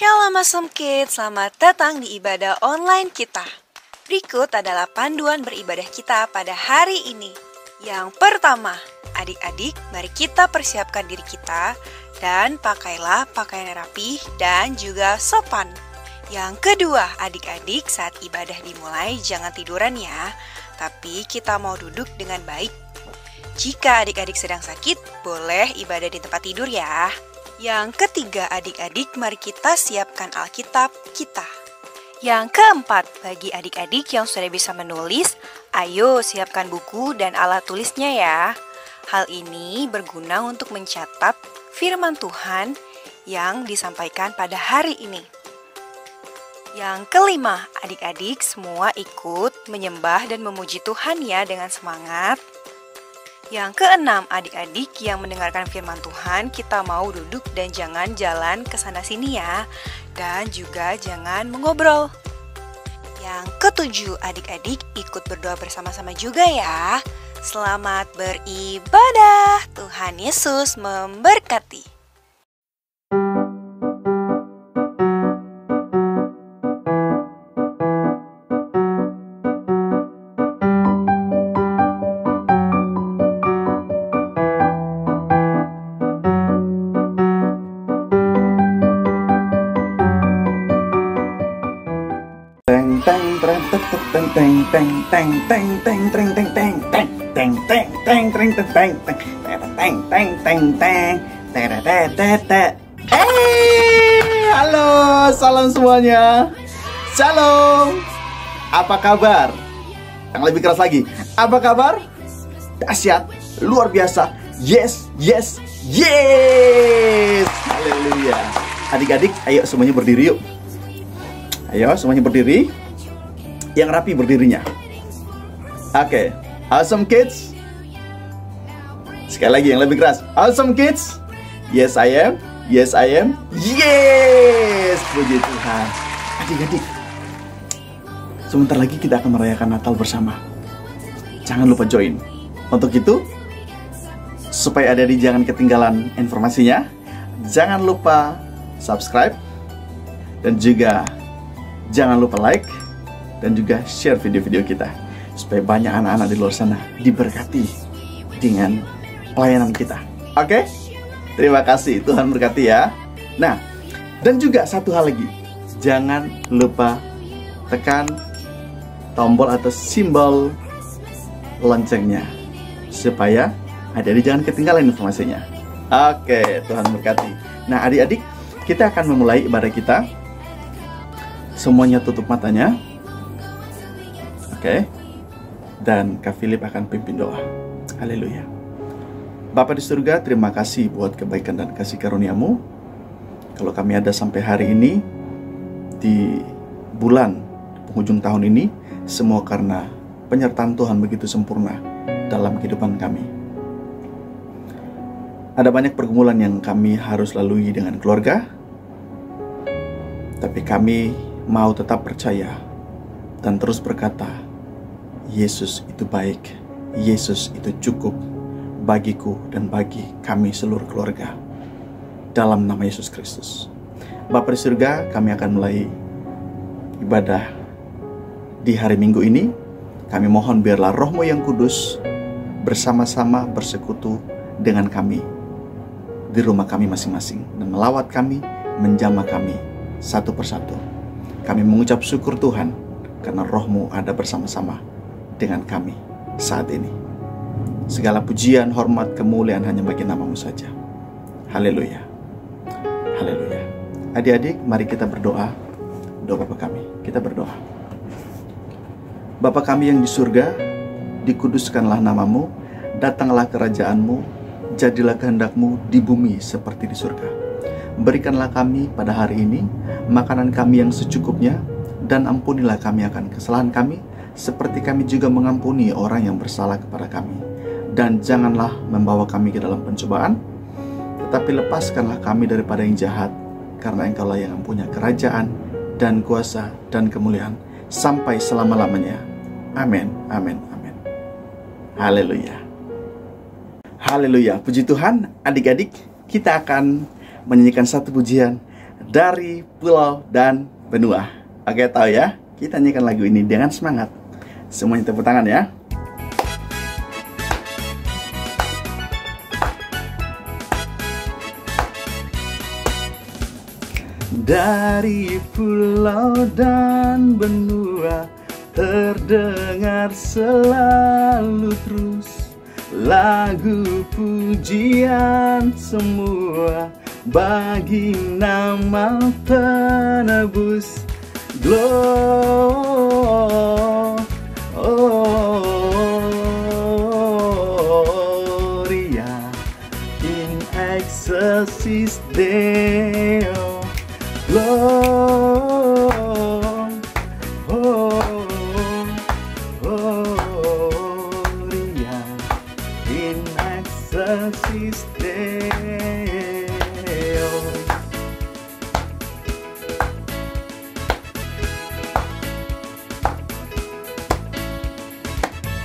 Shalom Awesome Kids, selamat datang di ibadah online kita. Berikut adalah panduan beribadah kita pada hari ini. Yang pertama, adik-adik, mari kita persiapkan diri kita dan pakailah pakaian rapi dan juga sopan. Yang kedua, adik-adik, saat ibadah dimulai jangan tiduran ya, tapi kita mau duduk dengan baik. Jika adik-adik sedang sakit, boleh ibadah di tempat tidur ya. Yang ketiga, adik-adik, mari kita siapkan Alkitab kita. Yang keempat, bagi adik-adik yang sudah bisa menulis, ayo siapkan buku dan alat tulisnya ya. Hal ini berguna untuk mencatat firman Tuhan yang disampaikan pada hari ini. Yang kelima, adik-adik semua ikut menyembah dan memuji Tuhan ya dengan semangat. Yang keenam, adik-adik yang mendengarkan firman Tuhan, kita mau duduk dan jangan jalan ke sana-sini ya. Dan juga jangan mengobrol. Yang ketujuh, adik-adik ikut berdoa bersama-sama juga ya. Selamat beribadah. Tuhan Yesus memberkati. Halo, salam semuanya. Shalom. Apa kabar? Yang lebih keras lagi. Apa kabar? Dahsyat, luar biasa. Yes, yes, yes. Haleluya. Adik-adik, ayo semuanya berdiri yuk. Ayo semuanya berdiri. Yang rapi berdirinya. Oke, awesome kids. Sekali lagi yang lebih keras. Awesome kids. Yes I am. Yes I am. Yes. Puji Tuhan. Adik-adik, sebentar lagi kita akan merayakan Natal bersama. Jangan lupa join. Untuk itu, supaya adik-adik jangan ketinggalan informasinya, jangan lupa subscribe dan juga jangan lupa like dan juga share video-video kita supaya banyak anak-anak di luar sana diberkati dengan pelayanan kita. Oke? Terima kasih, Tuhan berkati ya. Nah, dan juga satu hal lagi, jangan lupa tekan tombol atau simbol loncengnya supaya adik-adik jangan ketinggalan informasinya. Oke, Tuhan berkati. Nah, adik-adik, kita akan memulai ibadah kita. Semuanya tutup matanya. Oke. Dan Kak Philip akan pimpin doa. Haleluya. Bapa di surga, terima kasih buat kebaikan dan kasih karunia-Mu. Kalau kami ada sampai hari ini, di bulan penghujung tahun ini, semua karena penyertaan Tuhan begitu sempurna dalam kehidupan kami. Ada banyak pergumulan yang kami harus lalui dengan keluarga, tapi kami mau tetap percaya dan terus berkata, Yesus itu baik, Yesus itu cukup bagiku dan bagi kami seluruh keluarga. Dalam nama Yesus Kristus. Bapa di surga, kami akan mulai ibadah di hari Minggu ini. Kami mohon biarlah Roh-Mu yang kudus bersama-sama bersekutu dengan kami di rumah kami masing-masing dan melawat kami, menjamah kami satu persatu. Kami mengucap syukur Tuhan karena Roh-Mu ada bersama-sama dengan kami saat ini. Segala pujian, hormat, kemuliaan hanya bagi nama-Mu saja. Haleluya. Haleluya. Adik-adik, mari kita berdoa. Doa Bapa kami. Kita berdoa. Bapa kami yang di surga, dikuduskanlah nama-Mu, datanglah kerajaan-Mu, jadilah kehendak-Mu di bumi seperti di surga. Berikanlah kami pada hari ini makanan kami yang secukupnya, dan ampunilah kami akan kesalahan kami, seperti kami juga mengampuni orang yang bersalah kepada kami. Dan janganlah membawa kami ke dalam pencobaan, tetapi lepaskanlah kami daripada yang jahat, karena Engkaulah yang mempunyai kerajaan dan kuasa dan kemuliaan sampai selama-lamanya. Amin, amin, amin. Haleluya. Haleluya. Puji Tuhan. Adik-adik, kita akan menyanyikan satu pujian dari pulau dan benua. Oke, tahu ya? Kita nyanyikan lagu ini dengan semangat. Semuanya tepuk tangan ya. Dari pulau dan benua terdengar selalu terus lagu pujian semua bagi nama penebus. Gloria in excelsis Deo. Gloria in excelsis Deo.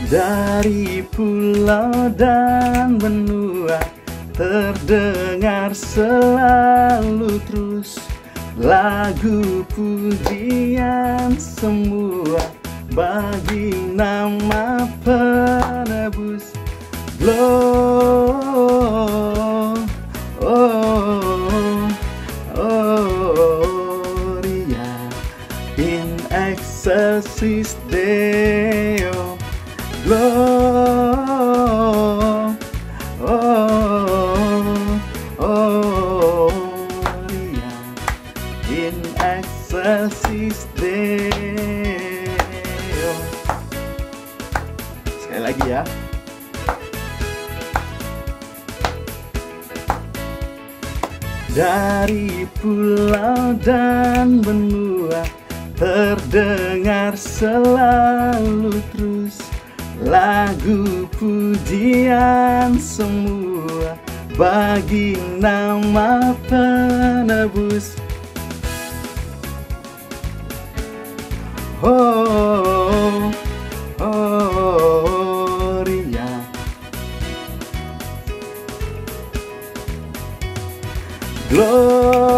Dari pulau dan benua terdengar selalu terus lagu pujian semua bagi nama penebus. Gloria in excelsis Deo. Gloria in excelsis Deo. Sekali lagi ya. Dari pulau dan benua terdengar selalu terus lagu pujian semua bagi nama penebus. Gloria Gloria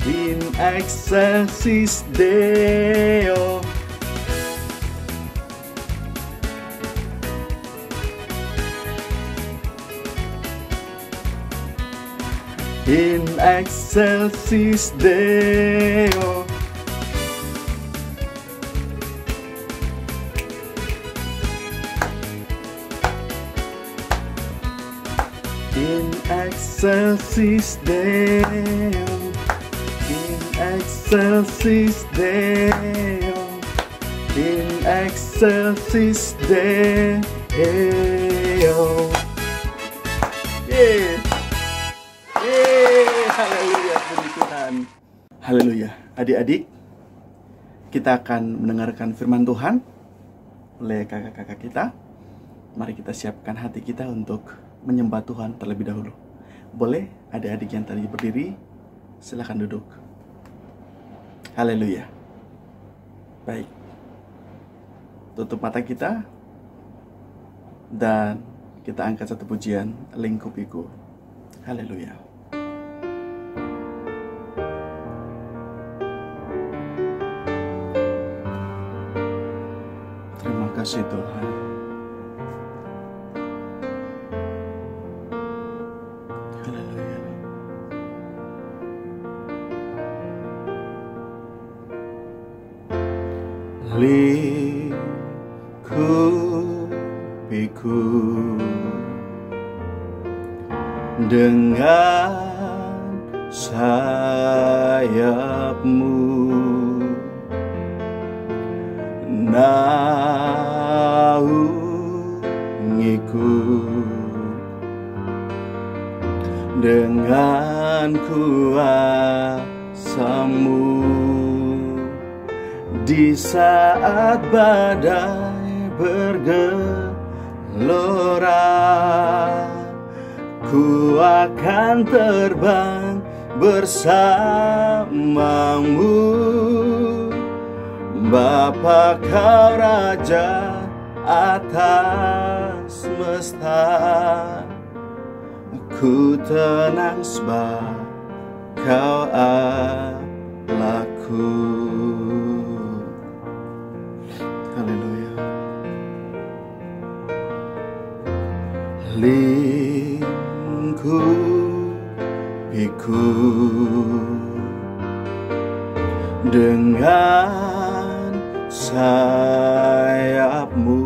in excelsis Deo. In excelsis Deo. In excelsis Deo. In excelsis Deo. In excelsis Deo. Haleluya, puji Tuhan. Haleluya. Adik-adik, kita akan mendengarkan firman Tuhan oleh kakak-kakak kita. Mari kita siapkan hati kita untuk menyembah Tuhan terlebih dahulu. Boleh adik-adik yang tadi berdiri, silakan duduk. Haleluya. Baik. Tutup mata kita dan kita angkat satu pujian, Lingkupiku. Haleluya. Terima kasih Tuhan. Haleluya. Lingkupiku dengan sayapmu, naungiku dengan kuasamu. Di saat badai bergelora, ku akan terbang bersamamu. Bapa, Kau Raja atas semesta. Ku tenang sebab Kau Allahku. Haleluya. Lingkupiku dengan sayap-Mu,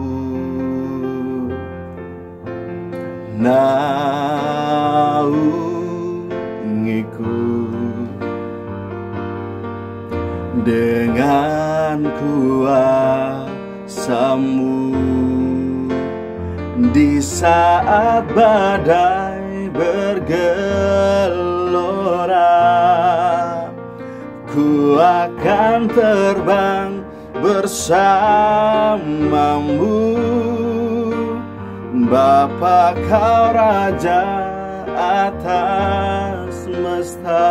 naungiku dengan kuasa-Mu. Di saat badai bergelora, ku akan terbang bersama-Mu. Bapa, Kau Raja atas semesta.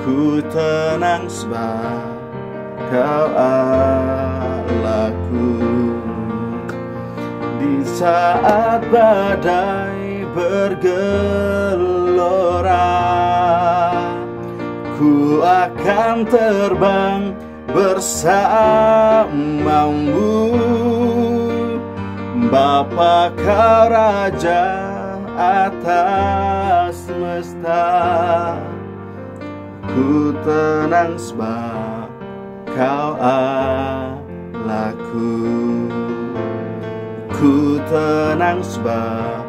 Ku tenang sebab Kau Allahku. Di saat badai bergelora, ku akan terbang bersama-Mu. Bapa, Kau Raja atas semesta. Ku tenang sebab Kau Allahku. Ku tenang sebab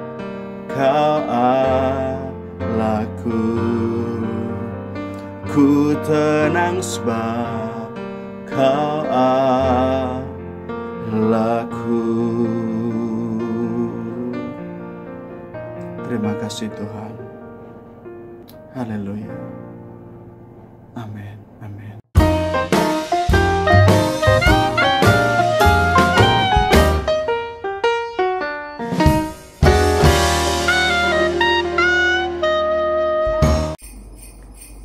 Kau Allahku. Ku tenang sebab Kau Allahku. Terima kasih Tuhan. Haleluya. Amin. Amin.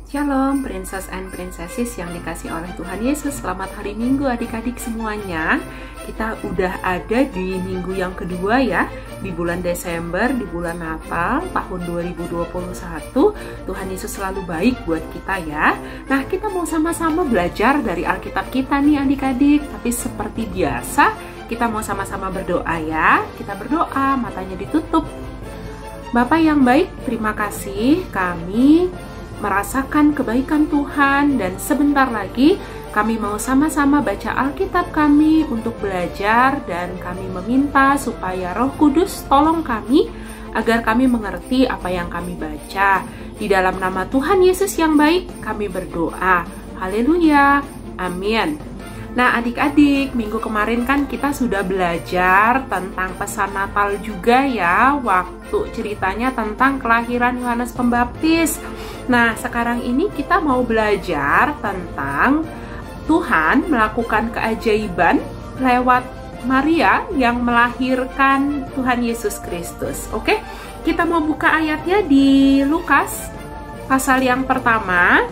Shalom Princess and Princesses yang dikasih oleh Tuhan Yesus. Selamat hari Minggu adik-adik semuanya. Kita udah ada di minggu yang kedua ya, di bulan Desember, di bulan Natal tahun 2021. Tuhan Yesus selalu baik buat kita ya. Nah, kita mau sama-sama belajar dari Alkitab kita nih adik-adik. Tapi seperti biasa, kita mau sama-sama berdoa ya. Kita berdoa, matanya ditutup. Bapa yang baik, terima kasih kami merasakan kebaikan Tuhan, dan sebentar lagi kami mau sama-sama baca Alkitab kami untuk belajar, dan kami meminta supaya Roh Kudus tolong kami agar kami mengerti apa yang kami baca. Di dalam nama Tuhan Yesus yang baik kami berdoa. Haleluya. Amin. Nah adik-adik, minggu kemarin kan kita sudah belajar tentang pesan Natal juga ya, waktu ceritanya tentang kelahiran Yohanes Pembaptis. Nah sekarang ini kita mau belajar tentang Tuhan melakukan keajaiban lewat Maria yang melahirkan Tuhan Yesus Kristus. Oke, kita mau buka ayatnya di Lukas pasal yang pertama,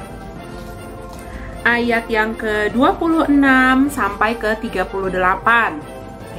ayat yang ke-26 sampai ke-38.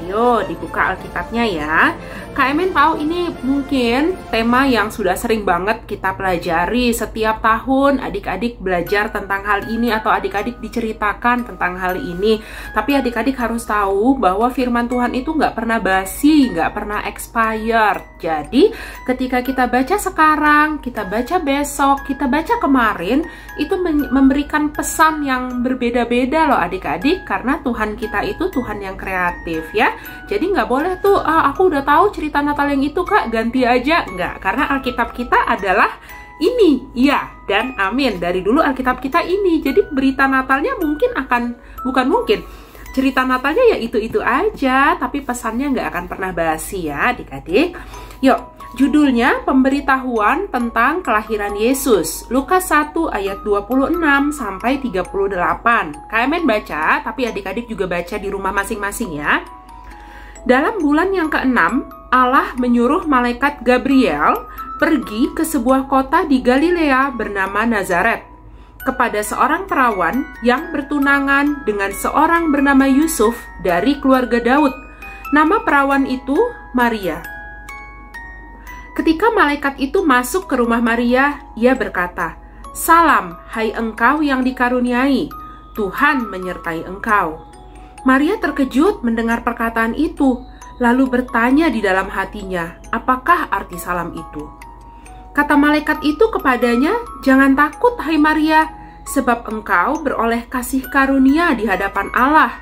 Ayo dibuka Alkitabnya ya. Kak Emen tahu ini mungkin tema yang sudah sering banget kita pelajari. Setiap tahun adik-adik belajar tentang hal ini atau adik-adik diceritakan tentang hal ini. Tapi adik-adik harus tahu bahwa firman Tuhan itu nggak pernah basi, nggak pernah expired. Jadi ketika kita baca sekarang, kita baca besok, kita baca kemarin, itu memberikan pesan yang berbeda-beda loh adik-adik. Karena Tuhan kita itu Tuhan yang kreatif ya. Jadi nggak boleh tuh, aku udah tahu cerita Natal yang itu kak, ganti aja. Nggak, karena Alkitab kita adalah ini, ya dan amin. Dari dulu Alkitab kita ini, jadi berita Natalnya bukan mungkin, cerita Natalnya ya itu-itu aja, tapi pesannya nggak akan pernah basi ya adik-adik. Yuk, judulnya pemberitahuan tentang kelahiran Yesus. Lukas 1 ayat 26 sampai 38. Kak Emen baca, tapi adik-adik juga baca di rumah masing-masing ya. Dalam bulan yang ke-6, Allah menyuruh malaikat Gabriel pergi ke sebuah kota di Galilea bernama Nazaret kepada seorang perawan yang bertunangan dengan seorang bernama Yusuf dari keluarga Daud. Nama perawan itu Maria. Ketika malaikat itu masuk ke rumah Maria, ia berkata, "Salam, hai engkau yang dikaruniai, Tuhan menyertai engkau." Maria terkejut mendengar perkataan itu, lalu bertanya di dalam hatinya, apakah arti salam itu? Kata malaikat itu kepadanya, "Jangan takut, hai Maria, sebab engkau beroleh kasih karunia di hadapan Allah.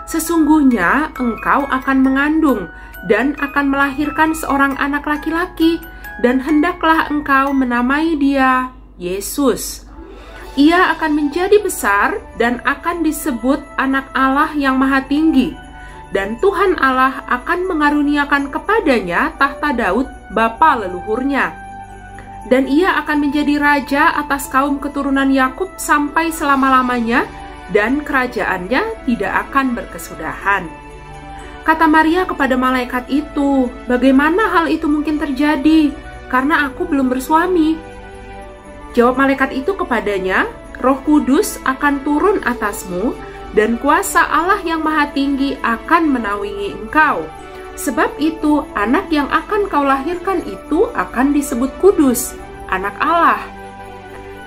Sesungguhnya engkau akan mengandung dan akan melahirkan seorang anak laki-laki, dan hendaklah engkau menamai dia Yesus. Ia akan menjadi besar dan akan disebut Anak Allah yang Maha Tinggi, dan Tuhan Allah akan mengaruniakan kepadanya tahta Daud bapa leluhurnya. Dan ia akan menjadi raja atas kaum keturunan Yakub sampai selama-lamanya, dan kerajaannya tidak akan berkesudahan." Kata Maria kepada malaikat itu, "Bagaimana hal itu mungkin terjadi? Karena aku belum bersuami." Jawab malaikat itu kepadanya, "Roh Kudus akan turun atasmu, dan kuasa Allah yang Maha Tinggi akan menaungi engkau. Sebab itu, anak yang akan kau lahirkan itu akan disebut kudus, Anak Allah.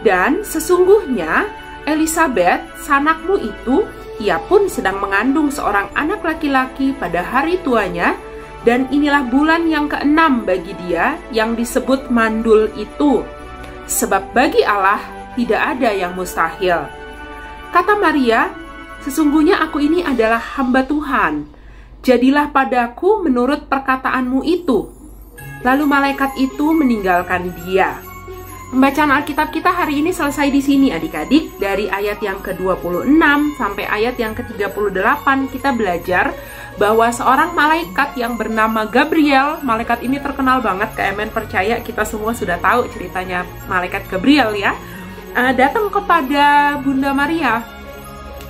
Dan sesungguhnya Elisabet, sanakmu itu, ia pun sedang mengandung seorang anak laki-laki pada hari tuanya, dan inilah bulan yang ke-6 bagi dia yang disebut mandul itu. Sebab bagi Allah tidak ada yang mustahil." Kata Maria, "Sesungguhnya aku ini adalah hamba Tuhan. Jadilah padaku menurut perkataanmu itu." Lalu malaikat itu meninggalkan dia. Pembacaan Alkitab kita hari ini selesai di sini adik-adik. Dari ayat yang ke-26 sampai ayat yang ke-38 kita belajar bahwa seorang malaikat yang bernama Gabriel, malaikat ini terkenal banget, KMN percaya kita semua sudah tahu ceritanya malaikat Gabriel ya, datang kepada Bunda Maria.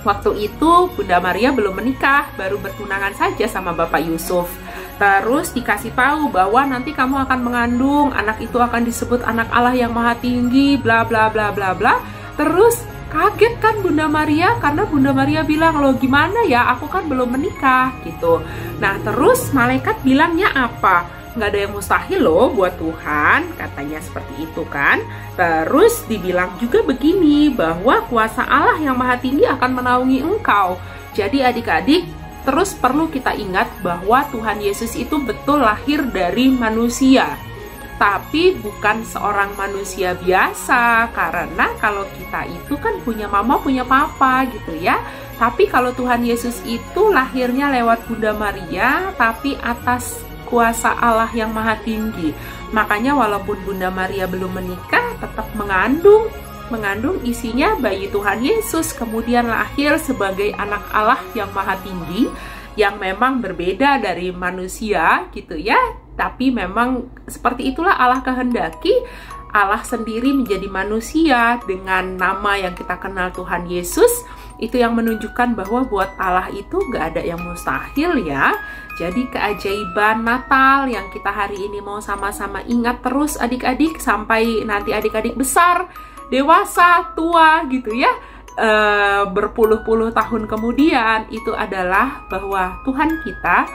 Waktu itu Bunda Maria belum menikah, baru bertunangan saja sama Bapak Yusuf. Terus dikasih tahu bahwa nanti kamu akan mengandung, anak itu akan disebut Anak Allah yang Maha Tinggi, bla bla bla bla bla. Terus kaget kan Bunda Maria, karena Bunda Maria bilang, "Loh gimana ya, aku kan belum menikah," gitu. Nah terus malaikat bilangnya apa? Nggak ada yang mustahil loh buat Tuhan, katanya seperti itu kan. Terus dibilang juga begini, bahwa kuasa Allah yang Maha Tinggi akan menaungi engkau. Jadi adik-adik, terus perlu kita ingat bahwa Tuhan Yesus itu betul lahir dari manusia, tapi bukan seorang manusia biasa, karena kalau kita itu kan punya mama, punya papa gitu ya. Tapi kalau Tuhan Yesus itu lahirnya lewat Bunda Maria, tapi atas kuasa Allah yang Maha Tinggi. Makanya walaupun Bunda Maria belum menikah, tetap mengandung isinya bayi Tuhan Yesus, kemudian lahir sebagai Anak Allah yang Maha Tinggi, yang memang berbeda dari manusia gitu ya. Tapi memang seperti itulah Allah kehendaki, Allah sendiri menjadi manusia dengan nama yang kita kenal Tuhan Yesus. Itu yang menunjukkan bahwa buat Allah itu gak ada yang mustahil ya. Jadi keajaiban Natal yang kita hari ini mau sama-sama ingat terus adik-adik, sampai nanti adik-adik besar, dewasa, tua gitu ya, berpuluh-puluh tahun kemudian, itu adalah bahwa Tuhan kita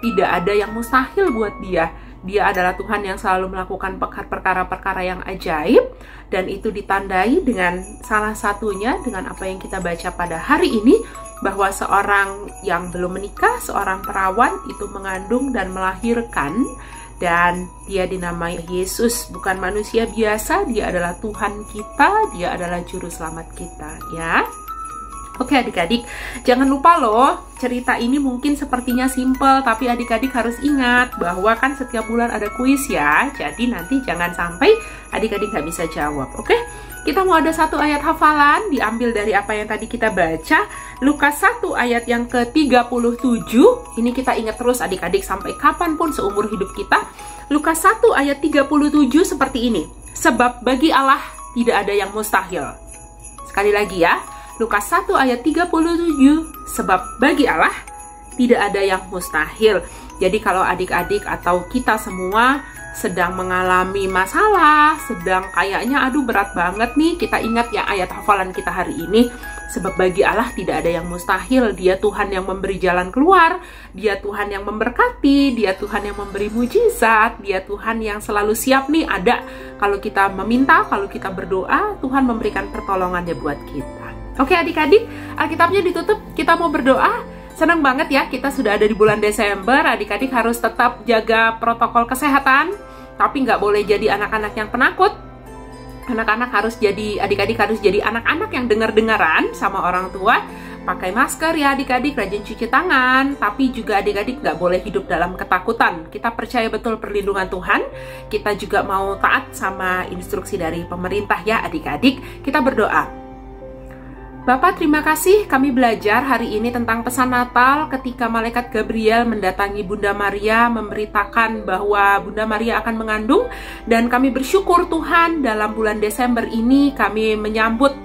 tidak ada yang mustahil buat dia. Dia adalah Tuhan yang selalu melakukan perkara-perkara yang ajaib, dan itu ditandai dengan salah satunya dengan apa yang kita baca pada hari ini, bahwa seorang yang belum menikah, seorang perawan itu mengandung dan melahirkan, dan dia dinamai Yesus, bukan manusia biasa, dia adalah Tuhan kita, dia adalah juru selamat kita ya. Oke adik-adik, jangan lupa loh, cerita ini mungkin sepertinya simple, tapi adik-adik harus ingat bahwa kan setiap bulan ada kuis ya, jadi nanti jangan sampai adik-adik nggak bisa jawab, oke? Kita mau ada satu ayat hafalan, diambil dari apa yang tadi kita baca, Lukas 1 ayat yang ke-37, ini kita ingat terus adik-adik sampai kapanpun seumur hidup kita. Lukas 1 ayat 37 seperti ini, sebab bagi Allah tidak ada yang mustahil. Sekali lagi ya, Lukas 1 ayat 37, sebab bagi Allah tidak ada yang mustahil. Jadi kalau adik-adik atau kita semua sedang mengalami masalah, sedang kayaknya aduh berat banget nih, kita ingat ya ayat hafalan kita hari ini. Sebab bagi Allah tidak ada yang mustahil. Dia Tuhan yang memberi jalan keluar, Dia Tuhan yang memberkati, Dia Tuhan yang memberi mujizat, Dia Tuhan yang selalu siap nih ada. Kalau kita meminta, kalau kita berdoa, Tuhan memberikan pertolongannya buat kita. Oke adik-adik, Alkitabnya ditutup, kita mau berdoa. Senang banget ya, kita sudah ada di bulan Desember. Adik-adik harus tetap jaga protokol kesehatan, tapi nggak boleh jadi anak-anak yang penakut. Anak-anak harus jadi, adik-adik harus jadi anak-anak yang dengar-dengaran sama orang tua. Pakai masker ya adik-adik, rajin cuci tangan. Tapi juga adik-adik nggak boleh hidup dalam ketakutan. Kita percaya betul perlindungan Tuhan. Kita juga mau taat sama instruksi dari pemerintah ya adik-adik. Kita berdoa. Bapak, terima kasih kami belajar hari ini tentang pesan Natal ketika malaikat Gabriel mendatangi Bunda Maria memberitakan bahwa Bunda Maria akan mengandung, dan kami bersyukur Tuhan dalam bulan Desember ini kami menyambut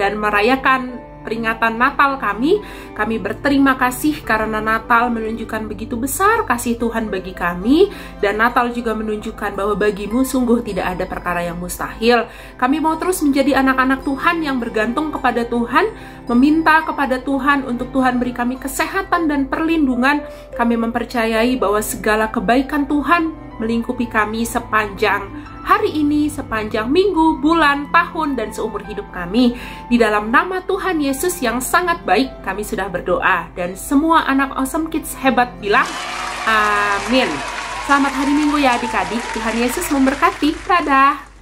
dan merayakan peringatan Natal kami. Kami berterima kasih karena Natal menunjukkan begitu besar kasih Tuhan bagi kami, dan Natal juga menunjukkan bahwa bagimu sungguh tidak ada perkara yang mustahil. Kami mau terus menjadi anak-anak Tuhan yang bergantung kepada Tuhan, meminta kepada Tuhan untuk Tuhan beri kami kesehatan dan perlindungan. Kami mempercayai bahwa segala kebaikan Tuhan melingkupi kami sepanjang hari ini, sepanjang minggu, bulan, tahun, dan seumur hidup kami. Di dalam nama Tuhan Yesus yang sangat baik, kami sudah berdoa. Dan semua anak Awesome Kids hebat bilang, amin. Selamat hari Minggu ya adik-adik. Tuhan Yesus memberkati. Dadah.